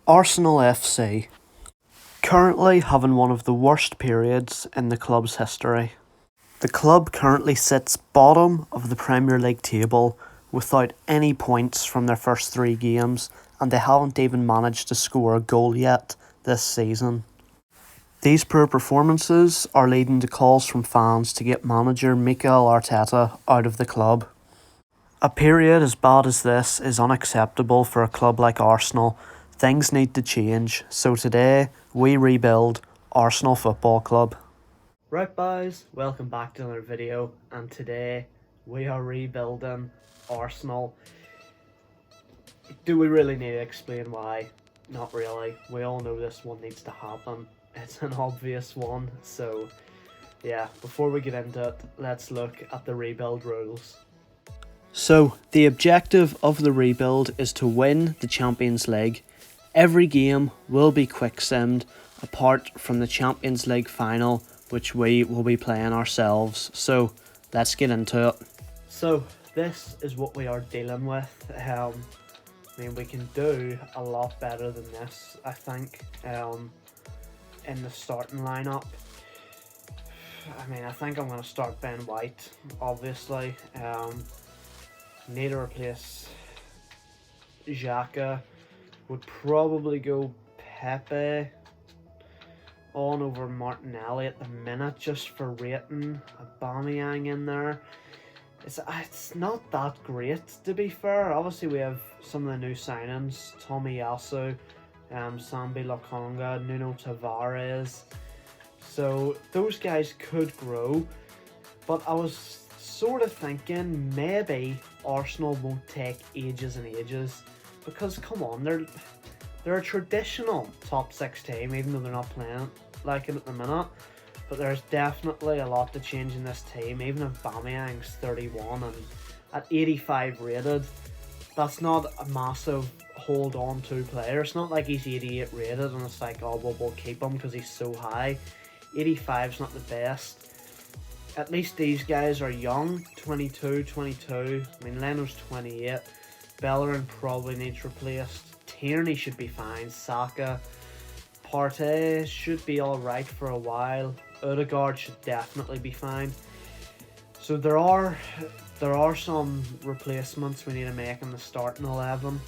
Arsenal FC, currently having one of the worst periods in the club's history. The club currently sits bottom of the Premier League table without any points from their first 3 games, and they haven't even managed to score a goal yet this season. These poor performances are leading to calls from fans to get manager Mikel Arteta out of the club. A period as bad as this is unacceptable for a club like Arsenal. Things need to change, so today we rebuild Arsenal Football Club. Right boys, welcome back to another video, and today we are rebuilding Arsenal. Do we really need to explain why? Not really. We all know this one needs to happen. It's an obvious one, so yeah, before we get into it, let's look at the rebuild rules. So, the objective of the rebuild is to win the Champions League. Every game will be quick-simmed, apart from the Champions League final, which we will be playing ourselves. So, let's get into it. So, this is what we are dealing with. I mean, we can do a lot better than this, I think, in the starting lineup. I mean, I think I'm going to start Ben White, obviously. Need to replace Xhaka. Would probably go Pepe on over Martinelli at the minute, just for rating. Aubameyang in there. It's not that great, to be fair. Obviously, we have some of the new signings: Tomiyasu, Sambi Lokonga, Nuno Tavares. So those guys could grow, but I was sort of thinking maybe Arsenal won't take ages and ages, because come on, they're a traditional top 6 team, even though they're not playing like it at the minute. But there's definitely a lot to change in this team. Even if Aubameyang's 31 and at 85 rated, that's not a massive hold on to player. It's not like he's 88 rated and it's like, oh well, we'll keep him because he's so high. 85's not the best. At least these guys are young, 22. I mean, Leno's 28. Bellerin probably needs replaced. Tierney should be fine. Saka. Partey should be alright for a while. Odegaard should definitely be fine. So there are some replacements we need to make in the starting 11.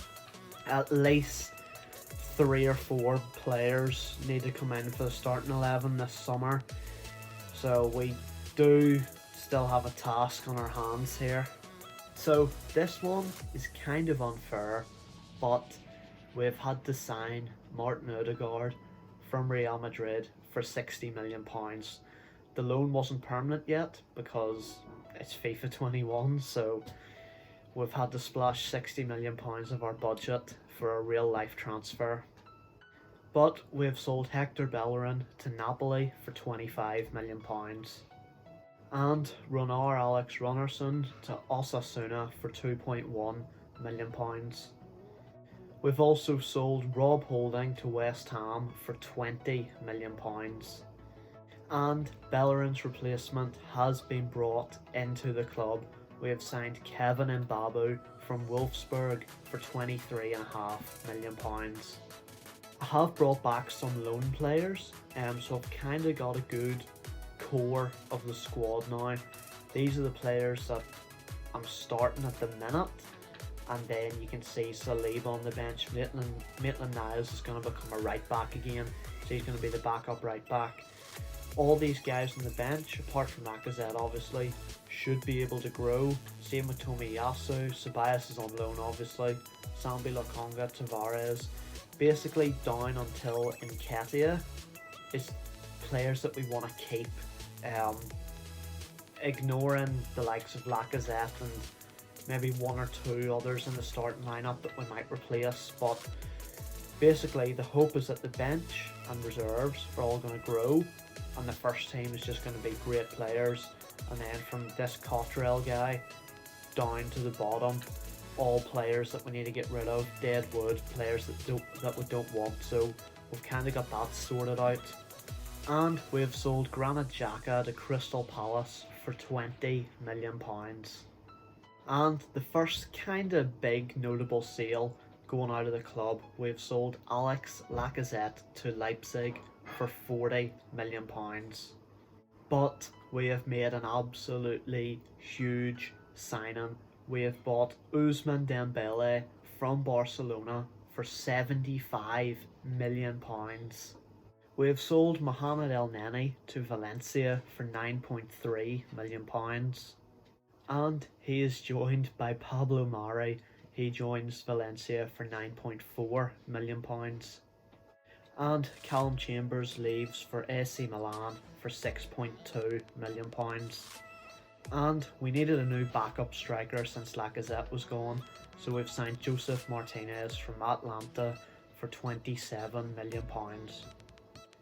At least 3 or 4 players need to come in for the starting 11 this summer. So we do still have a task on our hands here. So this one is kind of unfair, but we've had to sign Martin Odegaard from Real Madrid for £60 million. The loan wasn't permanent yet because it's FIFA 21, so we've had to splash £60 million of our budget for a real life transfer. But we've sold Hector Bellerin to Napoli for £25 million. And Runar Alex Runnarsson to Osasuna for £2.1 million. We've also sold Rob Holding to West Ham for £20 million. And Bellerin's replacement has been brought into the club. We have signed Kevin Mbabu from Wolfsburg for £23.5 million. I have brought back some loan players, so I've kind of got a good core of the squad now. These are the players that I'm starting at the minute, and then you can see Saliba on the bench. Maitland-Niles is going to become a right back again, so he's going to be the backup right back. All these guys on the bench, apart from Lacazette obviously, should be able to grow. Same with Tomiyasu. Ceballos is on loan obviously. Sambi Lokonga, Tavares. Basically down until Nketiah is players that we want to keep. Ignoring the likes of Lacazette and maybe 1 or 2 others in the starting lineup that we might replace, but basically the hope is that the bench and reserves are all going to grow, and the first team is just going to be great players, and then from this Cottrell guy down to the bottom, all players that we need to get rid of, dead wood, players that we don't want. So we've kind of got that sorted out. And we've sold Granit Xhaka to Crystal Palace for £20 million. And the first kind of big notable sale going out of the club. We've sold Alex Lacazette to Leipzig for £40 million. But we have made an absolutely huge signing. We have bought Ousmane Dembele from Barcelona for £75 million. We have sold Mohamed El Neni to Valencia for £9.3 million. And he is joined by Pablo Mari. He joins Valencia for £9.4 million. And Callum Chambers leaves for AC Milan for £6.2 million. And we needed a new backup striker since Lacazette was gone, so we've signed Joseph Martinez from Atlanta for £27 million.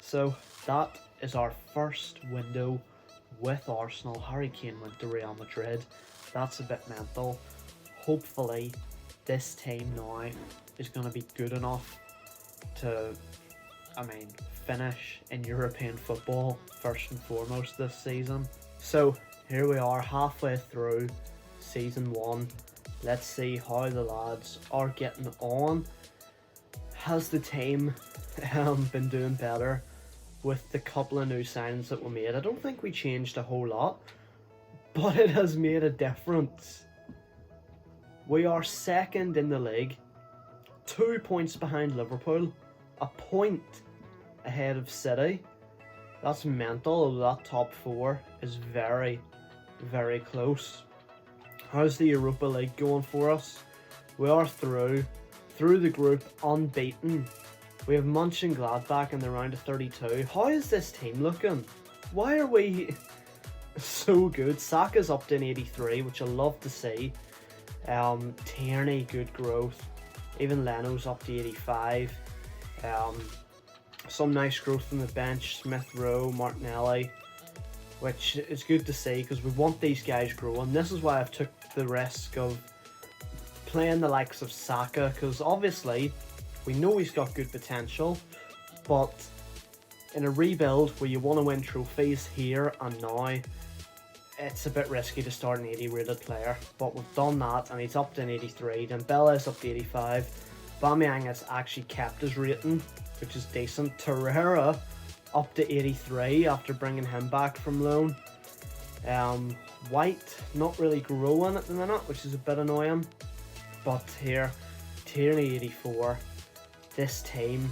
So that is our first window with Arsenal. Harry Kane went to Real Madrid. That's a bit mental. Hopefully this team now is going to be good enough to, finish in European football first and foremost this season. So here we are, halfway through season 1. Let's see how the lads are getting on. Has the team been doing better with the couple of new signings that were made? I don't think we changed a whole lot, but it has made a difference. We are second in the league, 2 points behind Liverpool, a point ahead of City. That's mental. That top 4 is very, very close. How's the Europa League going for us? We are through the group unbeaten. We have Mönchengladbach in the round of 32. How is this team looking? Why are we so good? Saka's up to an 83, which I love to see. Tierney, good growth. Even Leno's up to 85. Some nice growth from the bench. Smith Rowe, Martinelli, which is good to see because we want these guys growing. This is why I've took the risk of playing the likes of Saka, because obviously we know he's got good potential, but in a rebuild where you want to win trophies here and now, it's a bit risky to start an 80 rated player. But we've done that and he's up to an 83. Dembele is up to 85. Aubameyang has actually kept his rating, which is decent. Torreira up to 83 after bringing him back from loan. White not really growing at the minute, which is a bit annoying. But here, Tierney 84. This team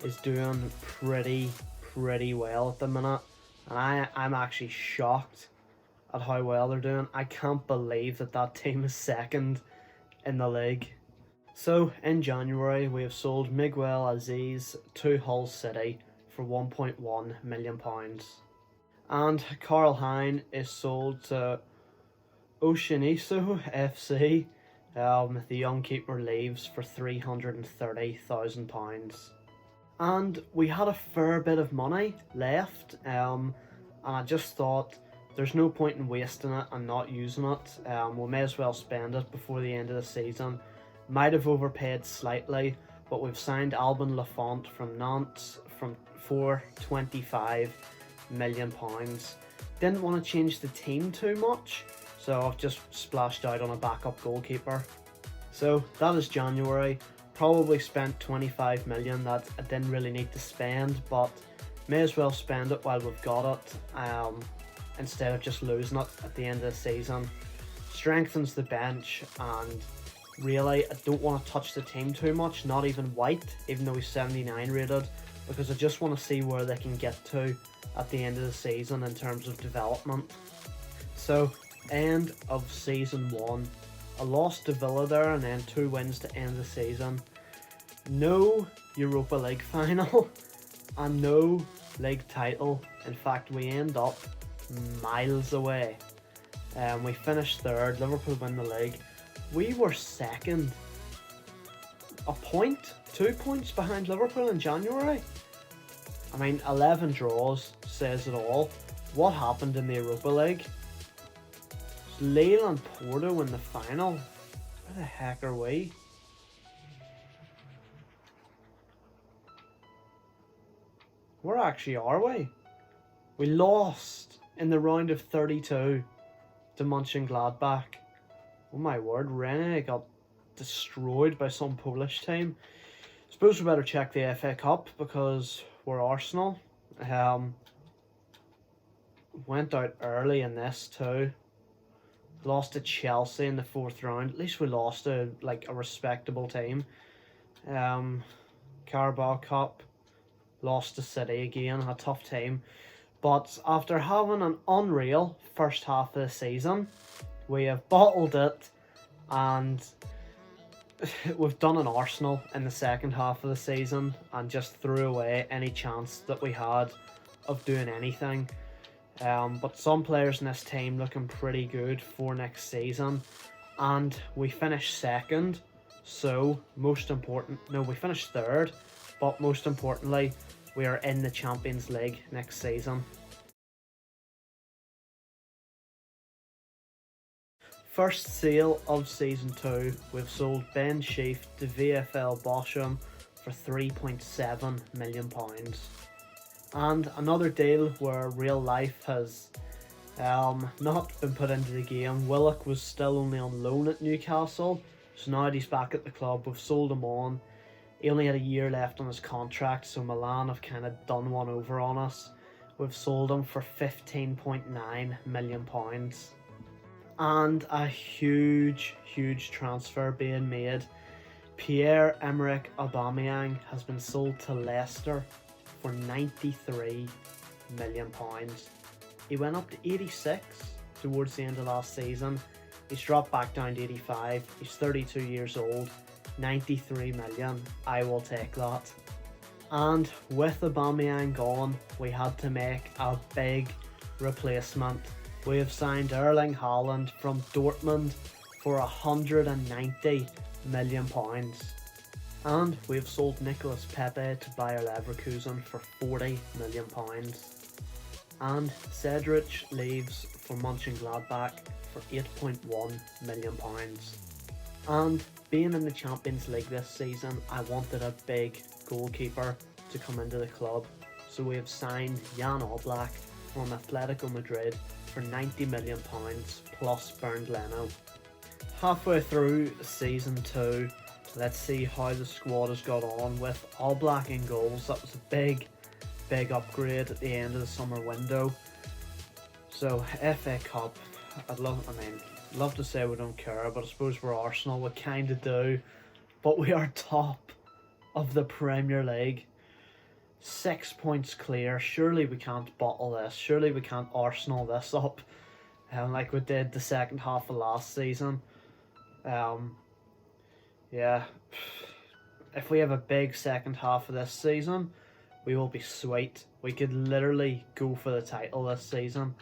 is doing pretty well at the minute, and I'm actually shocked at how well they're doing. I can't believe that team is second in the league. So in January we have sold Miguel Aziz to Hull City for £1.1 million. And Karl Hein is sold to Oshiniso FC. The young keeper leaves for £330,000. And we had a fair bit of money left, and I just thought there's no point in wasting it and not using it. We may as well spend it before the end of the season. Might have overpaid slightly, but we've signed Albin Lafont from Nantes for £25 million. Didn't want to change the team too much, so I've just splashed out on a backup goalkeeper. So that is January. Probably spent 25 million that I didn't really need to spend, but may as well spend it while we've got it, instead of just losing it at the end of the season. Strengthens the bench, and really I don't want to touch the team too much, not even White, even though he's 79 rated, because I just want to see where they can get to at the end of the season in terms of development. So end of season 1. A loss to Villa there, and then 2 wins to end the season. No Europa League final and no league title. In fact, we end up miles away. We finished 3rd. Liverpool win the league. We were 2nd. 2 points behind Liverpool in January. 11 draws says it all. What happened in the Europa League? Lille and Porto in the final. Where the heck are we? Where actually are we? We lost in the round of 32 to Mönchengladbach. Oh my word, Rennes got destroyed by some Polish team. Suppose we better check the FA Cup because we're Arsenal. Went out early in this too. Lost to Chelsea in the 4th round. At least we lost to like a respectable team. Carabao Cup. Lost to City again. A tough team. But after having an unreal first half of the season, we have bottled it and we've done an Arsenal in the second half of the season and just threw away any chance that we had of doing anything. But some players in this team looking pretty good for next season, and we finished second. So we finished third, but most importantly, we are in the Champions League next season. First sale of season 2, we've sold Ben Sheaf to VfL Bochum for £3.7 million. And another deal where real life has not been put into the game. Willock was still only on loan at Newcastle, so now he's back at the club. We've sold him on. He only had a year left on his contract, so Milan have kind of done one over on us. We've sold him for £15.9 million. And a huge transfer being made. Pierre-Emerick Aubameyang has been sold to Leicester for £93 million. He went up to 86 towards the end of last season. He's dropped back down to 85. He's 32 years old. 93 million. I will take that. And with Aubameyang gone, we had to make a big replacement. We have signed Erling Haaland from Dortmund for £190 million. And we have sold Nicolas Pepe to Bayer Leverkusen for £40 million. And Cedric leaves for Mönchengladbach for £8.1 million. And being in the Champions League this season, I wanted a big goalkeeper to come into the club. So we have signed Jan Oblak from Atletico Madrid for £90 million plus Bernd Leno. Halfway through season 2, let's see how the squad has got on with Oblak in goals. That was a big upgrade at the end of the summer window. So FA Cup, love to say we don't care, but I suppose we're Arsenal, we kind of do. But we are top of the Premier League. 6 points clear. Surely we can't bottle this. Surely we can't Arsenal this up like we did the second half of last season. Yeah, if we have a big second half of this season, we will be sweet. We could literally go for the title this season.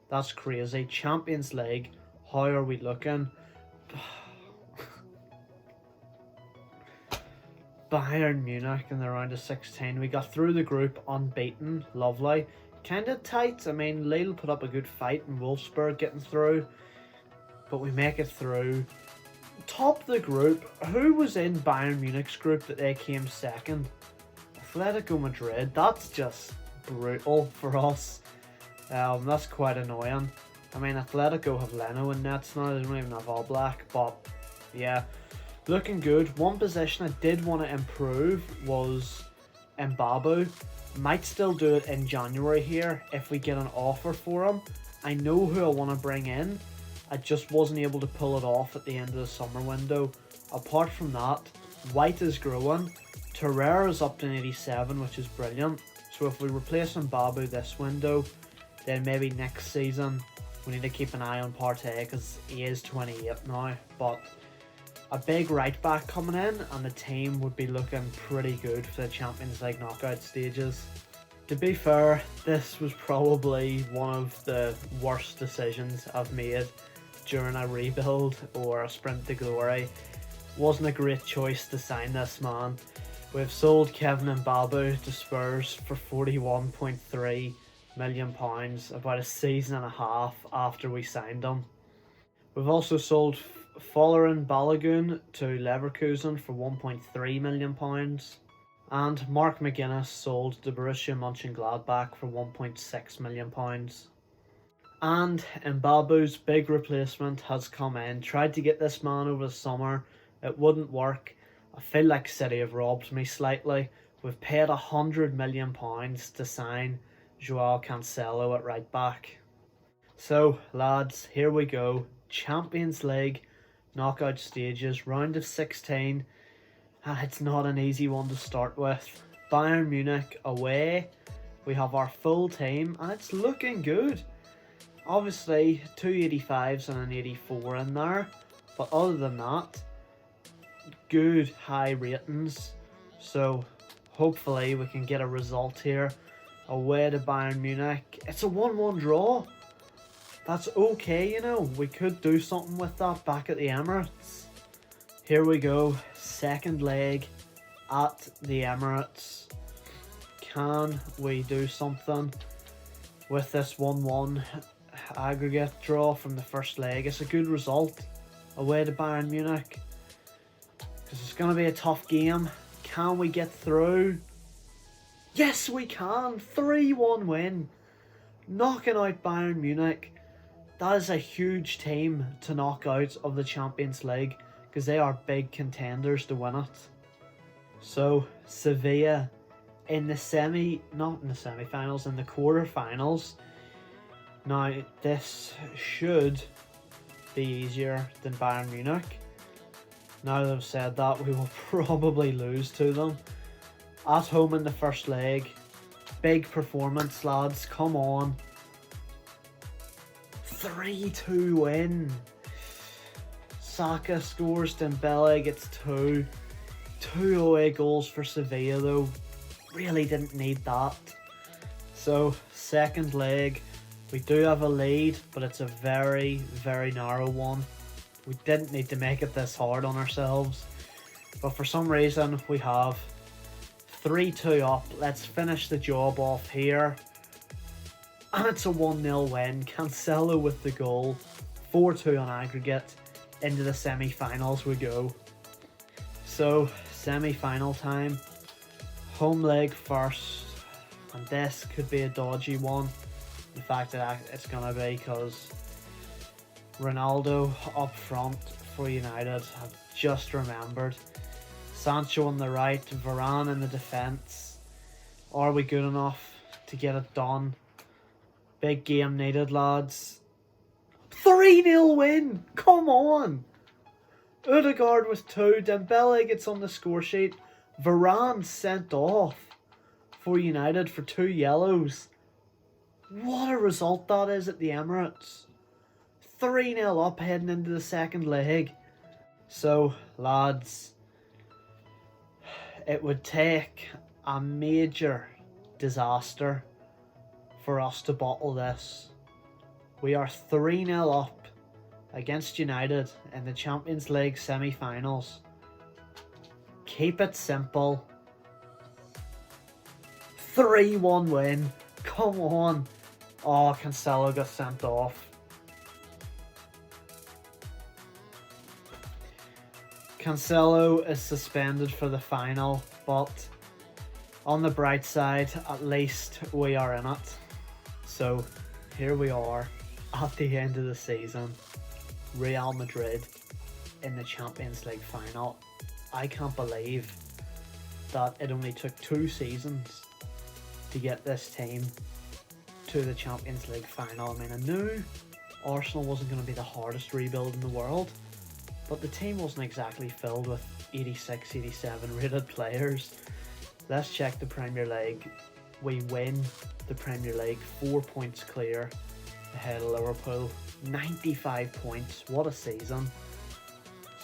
That's crazy. Champions League, how are we looking? Bayern Munich in the round of 16. We got through the group unbeaten. Lovely. Kind of tight. I mean, Lille put up a good fight in Wolfsburg getting through. But we make it through. Top the group. Who was in Bayern Munich's group that they came second? Atletico Madrid. That's just brutal for us. That's quite annoying. I mean, Atletico have Leno in nets now. They don't even have Oblak. But yeah, looking good. One position I did want to improve was Mbabu. Might still do it in January here if we get an offer for him. I know who I want to bring in. I just wasn't able to pull it off at the end of the summer window. Apart from that, White is growing. Torreira is up to 87, which is brilliant. So if we replace Mbabu this window, then maybe next season we need to keep an eye on Partey because he is 28 now. But a big right back coming in and the team would be looking pretty good for the Champions League knockout stages. To be fair, this was probably one of the worst decisions I've made during a rebuild or a sprint to glory. Wasn't a great choice to sign this man. We've sold Kevin Mbabu to Spurs for £41.3 million about a season and a half after we signed him. We've also sold Folarin Balogun to Leverkusen for £1.3 million. And Mark McGuinness sold to Borussia Mönchengladbach for £1.6 million. And Mbabu's big replacement has come in. Tried to get this man over the summer. It wouldn't work. I feel like City have robbed me slightly. We've paid £100 million to sign Joao Cancelo at right back. So, lads, here we go. Champions League knockout stages, round of 16. It's not an easy one to start with. Bayern Munich away. We have our full team, and it's looking good. Obviously, 285s and an 84 in there. But other than that, good high ratings. So, hopefully we can get a result here. Away to Bayern Munich. It's a 1-1 draw. That's okay, you know. We could do something with that back at the Emirates. Here we go. Second leg at the Emirates. Can we do something with this 1-1 aggregate draw from the first leg? It's a good result away to Bayern Munich, because it's going to be a tough game. Can we get through? Yes, we can. 3-1 win. Knocking out Bayern Munich. That is a huge team to knock out of the Champions League, because they are big contenders to win it. So, Sevilla in the not in the semi-finals, in the quarter-finals. Now, this should be easier than Bayern Munich. Now that I've said that, we will probably lose to them. At home in the first leg. Big performance, lads. Come on. 3-2 win. Saka scores, Dembele gets 2. 2 away goals for Sevilla though. Really didn't need that. So, second leg. We do have a lead, but it's a very, very narrow one. We didn't need to make it this hard on ourselves. But for some reason, we have 3-2 up. Let's finish the job off here. And it's a 1-0 win. Cancelo with the goal. 4-2 on aggregate. Into the semi-finals we go. So, semi-final time. Home leg first. And this could be a dodgy one. In fact, it's going to be, because Ronaldo up front for United. I've just remembered. Sancho on the right. Varane in the defence. Are we good enough to get it done? Big game needed, lads. 3-0 win! Come on! Odegaard with 2. Dembele gets on the score sheet. Varane sent off for United for 2 yellows. What a result that is at the Emirates. 3-0 up heading into the second leg. So, lads, it would take a major disaster for us to bottle this. We are 3-0 up against United in the Champions League semi-finals. Keep it simple. 3-1 win. Come on. Oh, Cancelo got sent off. Cancelo is suspended for the final, but on the bright side, at least we are in it. So, here we are at the end of the season. Real Madrid in the Champions League final. I can't believe that it only took 2 seasons to get this team to the Champions League final. I mean, I knew Arsenal wasn't going to be the hardest rebuild in the world, but the team wasn't exactly filled with 86, 87 rated players. Let's check the Premier League. We win the Premier League 4 points clear ahead of Liverpool. 95 points. What a season.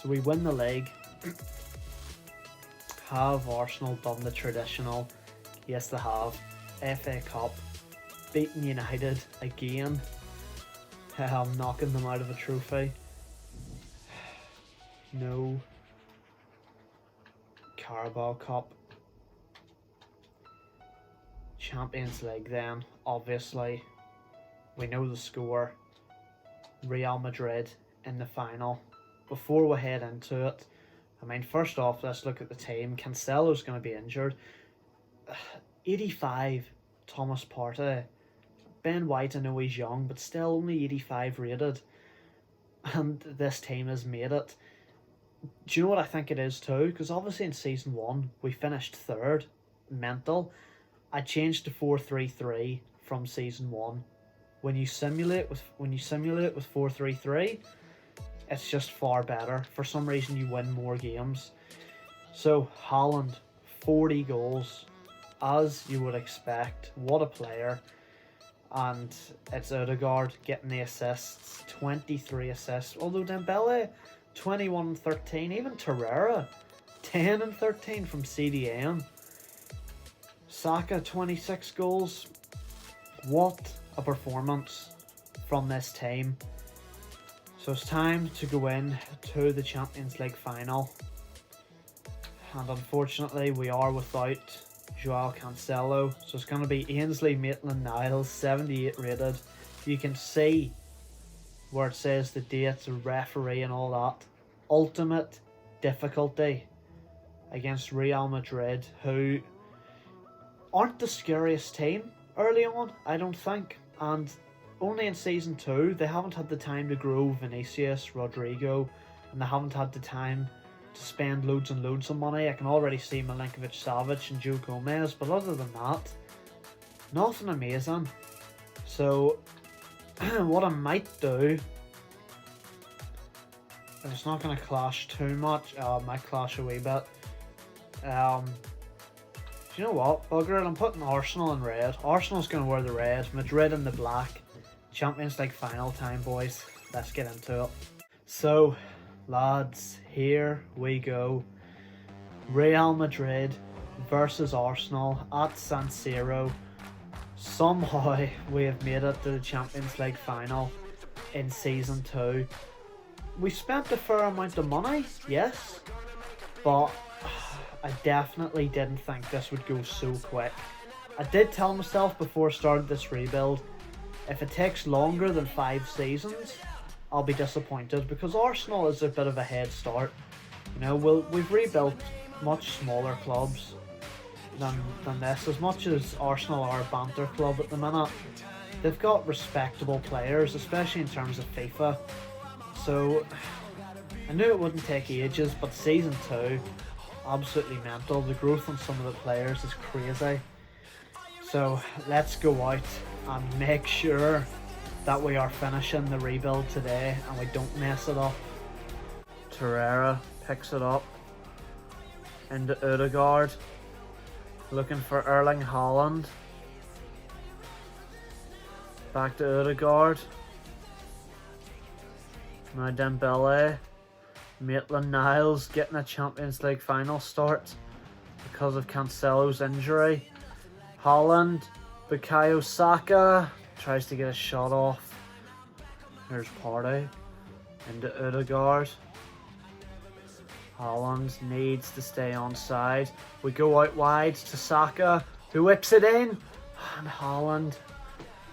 So we win the league. Have Arsenal done the traditional? Yes, they have. FA Cup. Beating United again. Knocking them out of a trophy. No. Carabao Cup. Champions League then, obviously. We know the score. Real Madrid in the final. Before we head into it, I mean, first off, let's look at the team. Cancelo's going to be injured. 85, Thomas Partey. Ben White, I know he's young, but still only 85 rated. And this team has made it. Do you know what I think it is too? Because obviously in season 1 we finished third. Mental. I changed to 4-3-3 from season 1. When you simulate with 4-3-3, it's just far better. For some reason you win more games. So Haaland, 40 goals, as you would expect. What a player. And it's Odegaard getting the assists, 23 assists. Although Dembele, 21-13. Even Torreira, 10-13 from CDM. Saka, 26 goals. What a performance from this team. So it's time to go in to the Champions League final. And unfortunately we are without Joao Cancelo. So it's going to be Ainsley Maitland-Niles, 78 rated. You can see where it says the dates, the referee and all that. Ultimate difficulty against Real Madrid, who aren't the scariest team early on, I don't think. And only in season 2, they haven't had the time to grow Vinicius, Rodrigo, and they haven't had the time to spend loads and loads of money. I can already see Milinkovic-Savic and Joe Gomez, but other than that, nothing amazing. So, what I might do, if it's not going to clash too much, it might clash a wee bit. Do you know what? Bugger it, I'm putting Arsenal in red. Arsenal's going to wear the red, Madrid in the black. Champions League final time, boys. Let's get into it. So, lads, here we go. Real Madrid versus Arsenal at San Siro. Somehow we have made it to the Champions League final in season 2. We spent a fair amount of money, yes, but I definitely didn't think this would go so quick. I did tell myself before I started this rebuild, if it takes longer than 5 seasons, I'll be disappointed, because Arsenal is a bit of a head start. You know, we've rebuilt much smaller clubs than this. As much as Arsenal are a banter club at the minute, they've got respectable players, especially in terms of FIFA. So I knew it wouldn't take ages, but season 2, absolutely mental. The growth on some of the players is crazy. So let's go out and make sure that we are finishing the rebuild today and we don't mess it up. Torreira picks it up into Odegaard, looking for Erling Haaland. Back to Odegaard. Now Dembele. Maitland-Niles getting a Champions League final start because of Cancelo's injury. Haaland, Bukayo Saka tries to get a shot off. There's Partey into Odegaard. Haaland needs to stay on side. We go out wide to Saka, who whips it in, and Haaland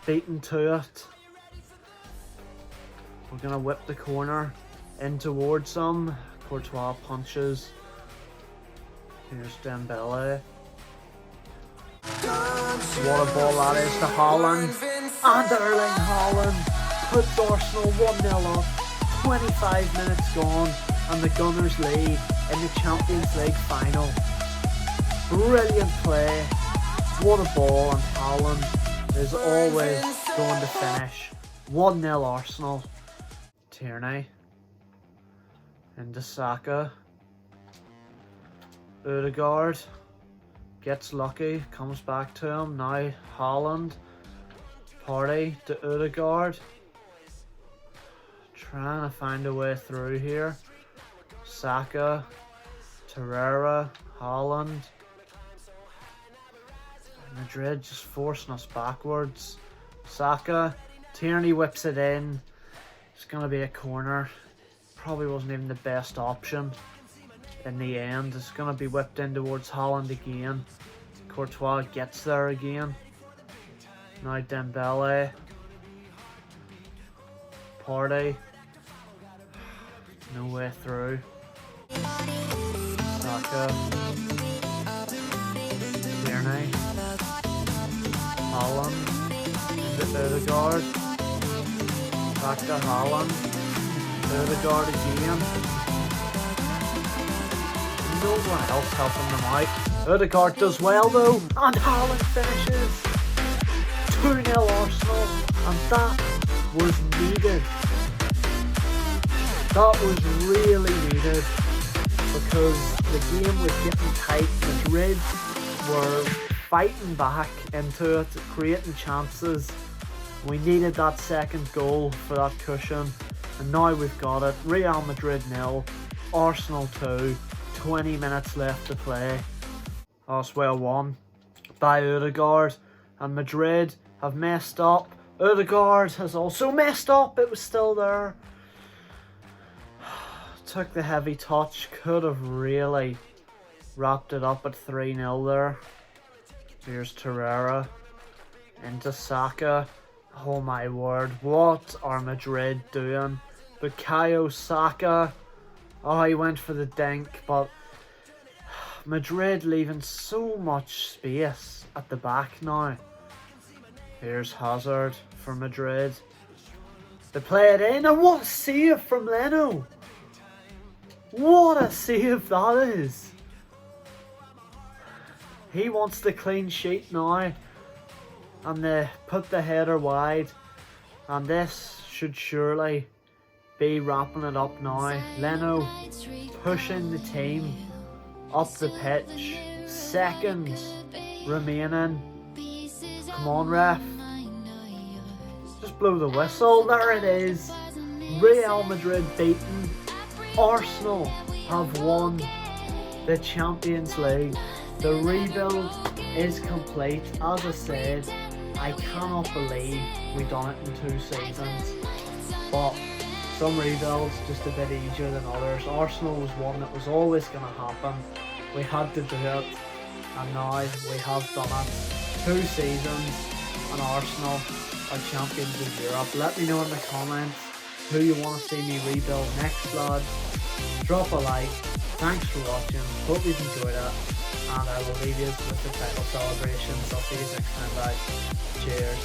beaten to it. We're gonna whip the corner in towards him. Courtois punches. Here's Dembele. What a ball that is to Haaland. And Erling Haaland puts Arsenal 1-0 up. 25 minutes gone and the Gunners lead in the Champions League final. Brilliant play. What a ball, and Haaland is always going to finish. 1-0 Arsenal. Tierney into Saka. Odegaard gets lucky, comes back to him. Now Haaland. Partey to Odegaard. Trying to find a way through here. Saka. Torreira. Haaland. Madrid just forcing us backwards. Saka. Tierney whips it in. It's going to be a corner. Probably wasn't even the best option in the end. It's going to be whipped in towards Haaland again. Courtois gets there again. Now Dembele. Partey. No way through. Saka. Tierney. Haaland. Into Odegaard. Back to Haaland. Odegaard again. no one else helping them out. Odegaard does well though, and Haaland finishes. 2-0 Arsenal, and that was needed. That was really needed, because the game was getting tight. Madrid were fighting back into it, creating chances. We needed that second goal for that cushion, and now we've got it. Real Madrid 0, Arsenal 2, 20 minutes left to play. Arsenal won by Odegaard, and Madrid have messed up. Odegaard has also messed up, it was still there. Took the heavy touch, could have really wrapped it up at 3-0 there. Here's Torreira into Saka. Oh my word, what are Madrid doing? Bukayo Saka, oh, he went for the dink, but Madrid leaving so much space at the back now. Here's Hazard for Madrid. They play it in, and what a save from Leno! What a save that is! He wants the clean sheet now, and they put the header wide, and this should surely be wrapping it up now. Leno pushing the team up the pitch, seconds remaining. Come on, ref, just blow the whistle. There it is, Real Madrid beaten. Arsenal have won the Champions League. The rebuild is complete. As I said, I cannot believe we've done it in 2 seasons, but some rebuilds just a bit easier than others. Arsenal was one that was always going to happen. We had to do it, and now we have done it. 2 seasons, and Arsenal are champions of Europe. Let me know in the comments who you want to see me rebuild next, lads. Drop a like. Thanks for watching. Hope you've enjoyed it, and I will leave you with the title celebrations. I'll see you next time, guys. Cheers.